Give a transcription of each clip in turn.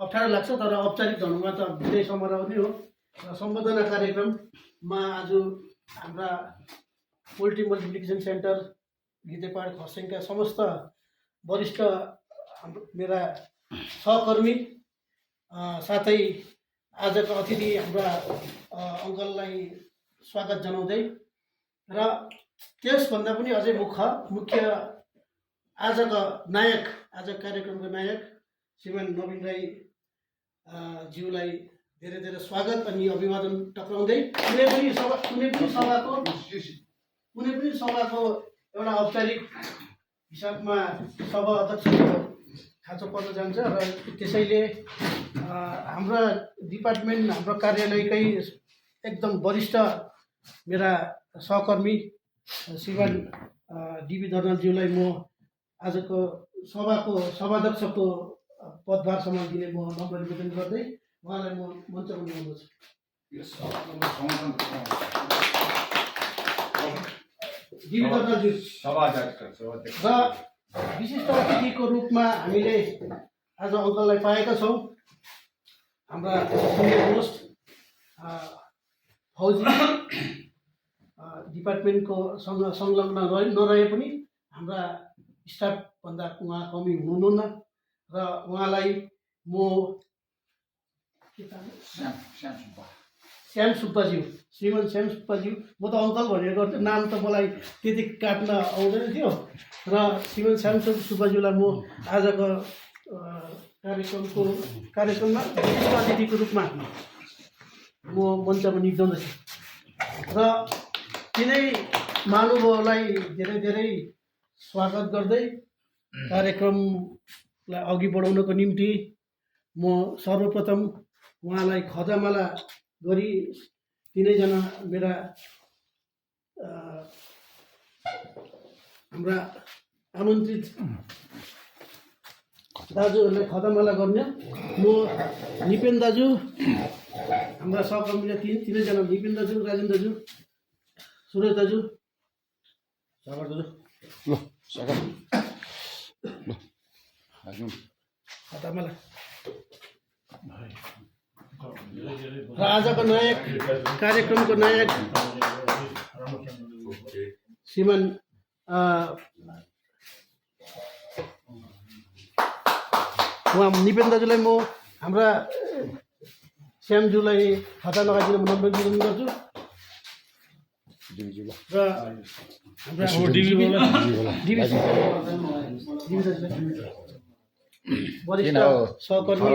अप्ठ्यारो लाग्छ, तर औपचारिक ढङ्गमा त विजय समारोह नै हो। सम्बर्धना कार्यक्रममा आज हाम्रा पोल्ट्री मल्टिप्लिकेसन सेन्टर गिद्धेपाड खरसाङका समस्त वरिष्ठ मेरा सहकर्मी साथै आजका अतिथि हाम्रा अङ्कललाई स्वागत जनाउँदै र त्यसभन्दा पनि अझै मुख्य आजका नायक, आज कार्यक्रमको नायक श्रीमान नवीन राई ज्यूलाई धेरै धेरै स्वागत अनि अभिवादन टक्राउँदै कुनै पनि सभाको एउटा औपचारिक हिसाबमा सभा अध्यक्षको खाँचो पर्न जान्छ र त्यसैले हाम्रा डिपार्टमेन्ट, हाम्रो कार्यालयकै एकदम वरिष्ठ मेरा सहकर्मी श्रीमान डिबी दर्नालज्यूलाई म आजको सभाको सभाध्यक्षको पदभार सम्हाल्दिने म नम्र निवेदन गर्दै उहाँलाई म मञ्चमा ल्याउँदछु। डिबी दर्नालज्यू र विशिष्ट अतिथिको रूपमा हामीले आज अङ्कललाई पाएका छौँ। हाम्रा मोस्ट फौजी डिपार्टमेन्टको संलग्न नरहे पनि हाम्रा स्टाफभन्दा उहाँ कमी हुनुहुन्न र उहाँलाई म श्याम सुब्बाज्यू, श्रीमान श्याम सुब्बाज्यू, म त अङ्कल भनेर गर्थेँ, नाम त मलाई त्यति काट्न आउँदैन थियो र श्रीमान श्याम सुब्बाज्यूलाई म आजको कार्यक्रममा विशिष्ट अतिथिको रूपमा म मञ्चमा निम्ताउँदछु र तिनै महानुभावलाई धेरै धेरै स्वागत गर्दै कार्यक्रमलाई अघि बढाउनको निम्ति म सर्वप्रथम उहाँलाई खजामाला गरी तिनैजना मेरा हाम्रा आमन्त्रित दाजुहरूलाई खजामाला गर्ने म निपेन दाजु, हाम्रा सहकर्मीले तिनैजना निपेन दाजु, राजेन दाजु, सुरेश दाजु, सागर दाजु खजामाला र आजको नायक, कार्यक्रमको नायक श्रीमान उहाँ निपेन दाजुलाई म हाम्रा श्यामज्यूलाई खाता लगाइदिन म नम्बर निवेदन गर्छु र हाम्रा वरिष्ठ सहकर्मी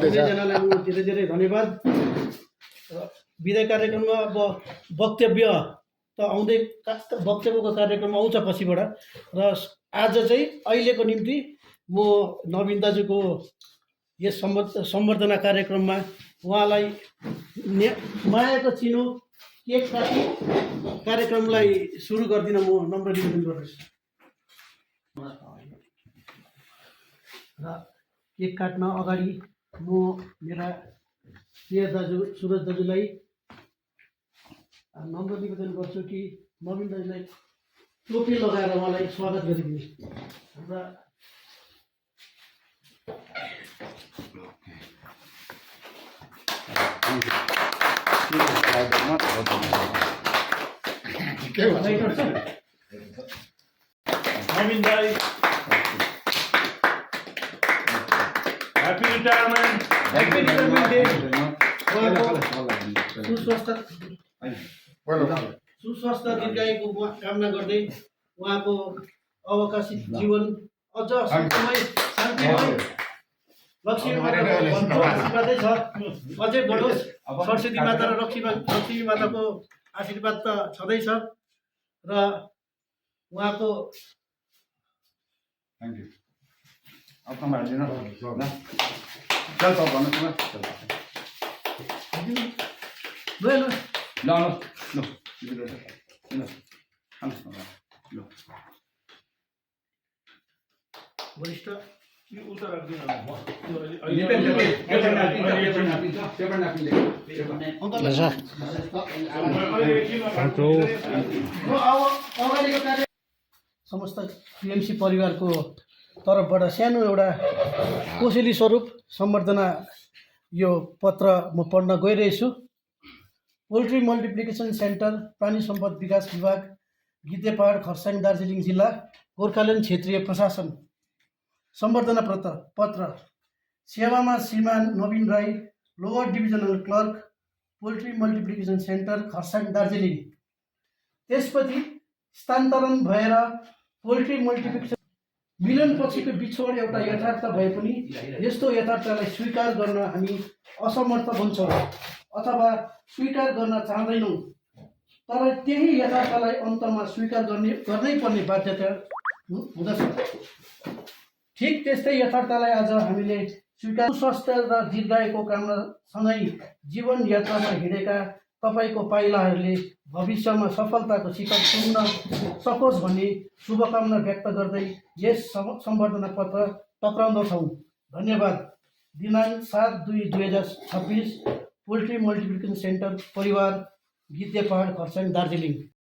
तिनैजनालाई म धेरै धेरै धन्यवाद। र विदाय कार्यक्रममा अब वक्तव्य त आउँदै, वक्तव्यको कार्यक्रम आउँछ पछिबाट र आज चाहिँ अहिलेको निम्ति म नवीन दाजुको यस सम्बर्धना कार्यक्रममा उहाँलाई मायाको चिनो केक काटी कार्यक्रमलाई सुरु गरिदिन म नम्र निवेदन गर्दछु र केक काट्न अगाडि म मेरा प्रिय दाजु सुरज दाजुलाई नम्र निवेदन गर्छु कि नवीन दाजुलाई टोपी लगाएर उहाँलाई स्वागत गरिदिने। हाम्रा नवीन दाई, ह्यापी रिटायरमेन्ट डे। सुस्वास्थ्य दीर्घायुको कामना गर्दै उहाँको अवकाशित जीवन अझ शान्तिमय लक्ष्मी आशीर्वादै छ, अझै बढोस्। सरस्वती माता र लक्ष्मी माताको आशीर्वाद त छँदैछ र उहाँको वरिष्ठ समस्त टिएमसी परिवारको तर्फबाट सानो एउटा कोसेली स्वरूप सम्बर्धना यो पत्र म पढ्न गइरहेछु। पोल्ट्री मल्टिप्लिकेसन सेन्टर, प्राणी सम्पद विकास विभाग, गिद्धे पहाड, खरसाङ, दार्जिलिङ जिल्ला, गोर्खाल्यान्ड क्षेत्रीय प्रशासन। सम्बर्धना पत्र सेवामा श्रीमान Naveen Rai, lower divisional clerk, poultry multiplication centre, Kurseong, Darjeeling. त्यसपछि स्थानान्तरण भएर पोल्ट्री मल्टिप्लिकेसन मिलनपछिको बिछोड एउटा यथार्थ भए पनि यस्तो यथार्थलाई स्वीकार गर्न हामी असमर्थ बन्छौँ अथवा स्वीकार गर्न चाहँदैनौँ। तर त्यही यथार्थलाई अन्तमा स्वीकार गर्नै पर्ने बाध्यता हुँदछ। ठिक त्यस्तै यथार्थलाई आज हामीले स्वीकार स्वास्थ्य र दीर्घायुको कामनासँगै जीवन यात्रामा हिँडेका तपाईँको पाइलाहरूले भविष्यमा सफलताको शिखर छुन सकोस् भन्ने शुभकामना व्यक्त गर्दै यस सम्बर्धना पत्र टक्राउँदछौँ। धन्यवाद। दिनाङ्क 7/2/2026, पोल्ट्री मल्टिप्लिकेसन सेन्टर परिवार, गिद्धे पहाड, खरसाङ, दार्जिलिङ।